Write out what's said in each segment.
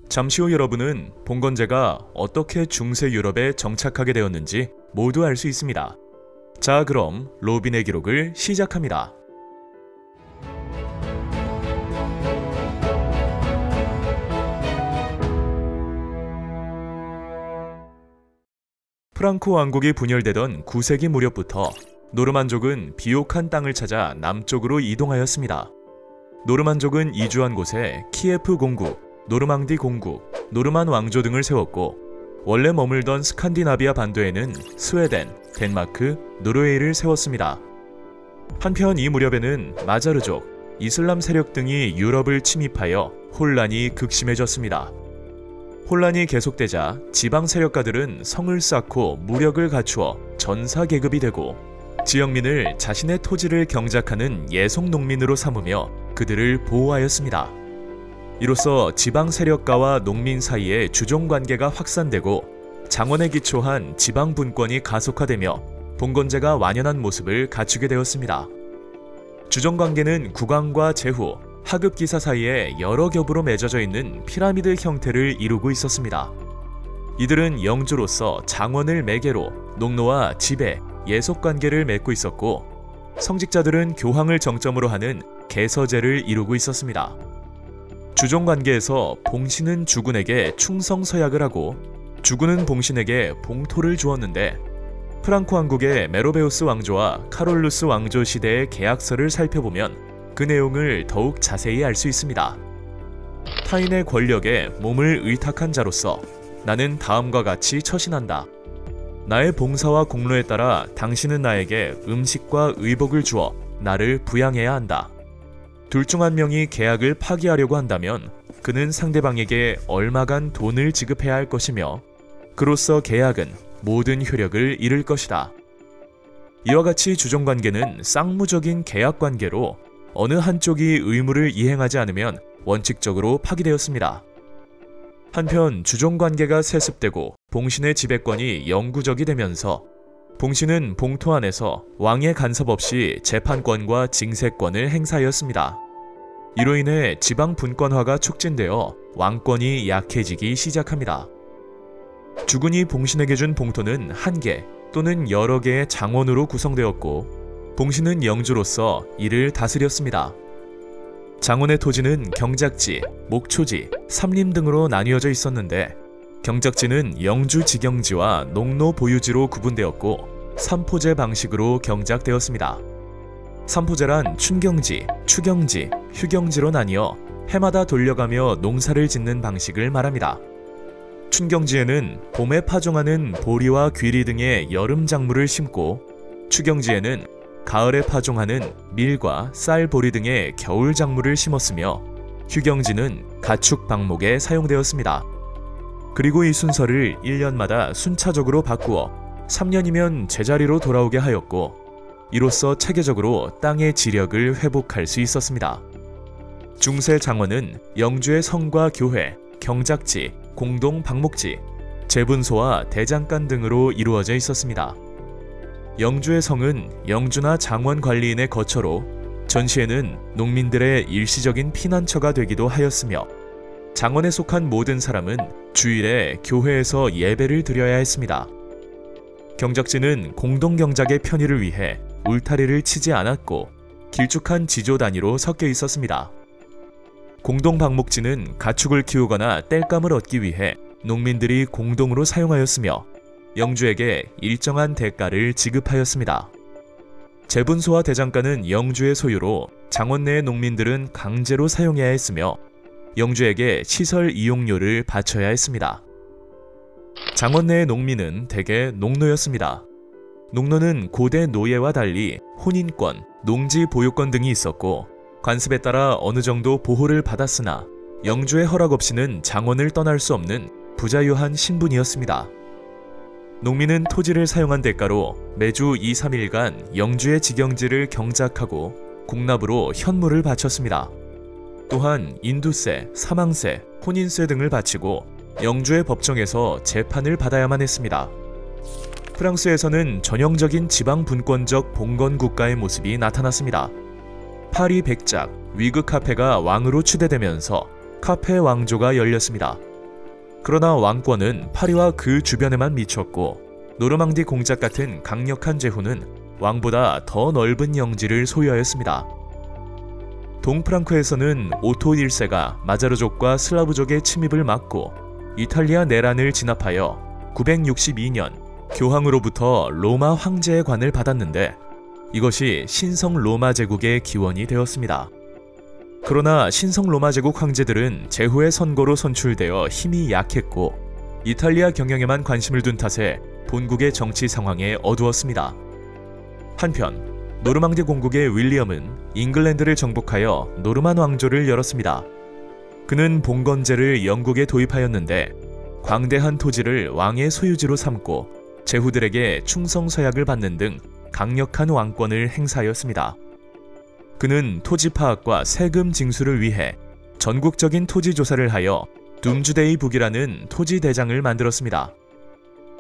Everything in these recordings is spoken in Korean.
잠시 후 여러분은 봉건제가 어떻게 중세 유럽에 정착하게 되었는지 모두 알 수 있습니다. 자, 그럼 로빈의 기록을 시작합니다. 프랑코 왕국이 분열되던 9세기 무렵부터 노르만족은 비옥한 땅을 찾아 남쪽으로 이동하였습니다. 노르만족은 이주한 곳에 키예프 공국, 노르망디 공국, 노르만 왕조 등을 세웠고, 원래 머물던 스칸디나비아 반도에는 스웨덴, 덴마크, 노르웨이를 세웠습니다. 한편 이 무렵에는 마자르족, 이슬람 세력 등이 유럽을 침입하여 혼란이 극심해졌습니다. 혼란이 계속되자 지방 세력가들은 성을 쌓고 무력을 갖추어 전사 계급이 되고, 지역민을 자신의 토지를 경작하는 예속 농민으로 삼으며 그들을 보호하였습니다. 이로써 지방 세력가와 농민 사이의 주종관계가 확산되고 장원에 기초한 지방 분권이 가속화되며 봉건제가 완연한 모습을 갖추게 되었습니다. 주종관계는 국왕과 제후, 하급기사 사이에 여러 겹으로 맺어져 있는 피라미드 형태를 이루고 있었습니다. 이들은 영주로서 장원을 매개로 농노와 지배, 예속관계를 맺고 있었고, 성직자들은 교황을 정점으로 하는 개서제를 이루고 있었습니다. 주종관계에서 봉신은 주군에게 충성서약을 하고 주군은 봉신에게 봉토를 주었는데, 프랑코 왕국의 메로베우스 왕조와 카롤루스 왕조 시대의 계약서를 살펴보면 그 내용을 더욱 자세히 알 수 있습니다. 타인의 권력에 몸을 의탁한 자로서 나는 다음과 같이 처신한다. 나의 봉사와 공로에 따라 당신은 나에게 음식과 의복을 주어 나를 부양해야 한다. 둘 중 한 명이 계약을 파기하려고 한다면 그는 상대방에게 얼마간 돈을 지급해야 할 것이며, 그로써 계약은 모든 효력을 잃을 것이다. 이와 같이 주종관계는 쌍무적인 계약관계로 어느 한쪽이 의무를 이행하지 않으면 원칙적으로 파기되었습니다. 한편 주종관계가 세습되고 봉신의 지배권이 영구적이 되면서 봉신은 봉토 안에서 왕의 간섭 없이 재판권과 징세권을 행사하였습니다. 이로 인해 지방 분권화가 촉진되어 왕권이 약해지기 시작합니다. 주군이 봉신에게 준 봉토는 한 개 또는 여러 개의 장원으로 구성되었고, 봉신은 영주로서 이를 다스렸습니다. 장원의 토지는 경작지, 목초지, 삼림 등으로 나뉘어져 있었는데, 경작지는 영주 직영지와 농노 보유지로 구분되었고 삼포제 방식으로 경작되었습니다. 삼포제란 춘경지, 추경지, 휴경지로 나뉘어 해마다 돌려가며 농사를 짓는 방식을 말합니다. 춘경지에는 봄에 파종하는 보리와 귀리 등의 여름 작물을 심고, 추경지에는 가을에 파종하는 밀과 쌀, 보리 등의 겨울 작물을 심었으며, 휴경지는 가축 방목에 사용되었습니다. 그리고 이 순서를 1년마다 순차적으로 바꾸어 3년이면 제자리로 돌아오게 하였고, 이로써 체계적으로 땅의 지력을 회복할 수 있었습니다. 중세 장원은 영주의 성과 교회, 경작지, 공동 방목지, 재분소와 대장간 등으로 이루어져 있었습니다. 영주의 성은 영주나 장원 관리인의 거처로 전시에는 농민들의 일시적인 피난처가 되기도 하였으며, 장원에 속한 모든 사람은 주일에 교회에서 예배를 드려야 했습니다. 경작지는 공동경작의 편의를 위해 울타리를 치지 않았고 길쭉한 지조 단위로 섞여 있었습니다. 공동방목지는 가축을 키우거나 땔감을 얻기 위해 농민들이 공동으로 사용하였으며 영주에게 일정한 대가를 지급하였습니다. 재분소와 대장간은 영주의 소유로 장원 내의 농민들은 강제로 사용해야 했으며 영주에게 시설 이용료를 바쳐야 했습니다. 장원 내의 농민은 대개 농노였습니다. 농노는 고대 노예와 달리 혼인권, 농지 보유권 등이 있었고, 관습에 따라 어느 정도 보호를 받았으나 영주의 허락 없이는 장원을 떠날 수 없는 부자유한 신분이었습니다. 농민은 토지를 사용한 대가로 매주 2-3일간 영주의 직영지를 경작하고 공납으로 현물을 바쳤습니다. 또한 인두세, 사망세, 혼인세 등을 바치고 영주의 법정에서 재판을 받아야만 했습니다. 프랑스에서는 전형적인 지방 분권적 봉건 국가의 모습이 나타났습니다. 파리 백작, 위그 카페가 왕으로 추대되면서 카페 왕조가 열렸습니다. 그러나 왕권은 파리와 그 주변에만 미쳤고 노르망디 공작 같은 강력한 제후는 왕보다 더 넓은 영지를 소유하였습니다. 동프랑크에서는 오토 1세가 마자르족과 슬라브족의 침입을 막고 이탈리아 내란을 진압하여 962년 교황으로부터 로마 황제의 관을 받았는데 이것이 신성 로마 제국의 기원이 되었습니다. 그러나 신성 로마 제국 황제들은 제후의 선거로 선출되어 힘이 약했고 이탈리아 경영에만 관심을 둔 탓에 본국의 정치 상황에 어두웠습니다. 한편 노르망디 공국의 윌리엄은 잉글랜드를 정복하여 노르만 왕조를 열었습니다. 그는 봉건제를 영국에 도입하였는데 광대한 토지를 왕의 소유지로 삼고 제후들에게 충성 서약을 받는 등 강력한 왕권을 행사하였습니다. 그는 토지 파악과 세금 징수를 위해 전국적인 토지 조사를 하여 둠주데이 북이라는 토지 대장을 만들었습니다.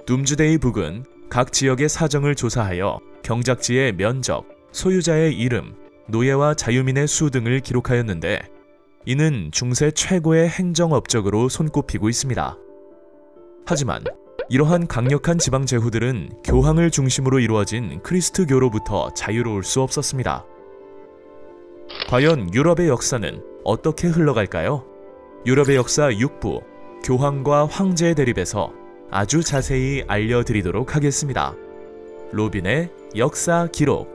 둠주데이 북은 각 지역의 사정을 조사하여 경작지의 면적, 소유자의 이름, 노예와 자유민의 수 등을 기록하였는데 이는 중세 최고의 행정업적으로 손꼽히고 있습니다. 하지만 이러한 강력한 지방 제후들은 교황을 중심으로 이루어진 크리스트교로부터 자유로울 수 없었습니다. 과연 유럽의 역사는 어떻게 흘러갈까요? 유럽의 역사 6부, 교황과 황제의 대립에서 아주 자세히 알려드리도록 하겠습니다. 로빈의 역사 기록.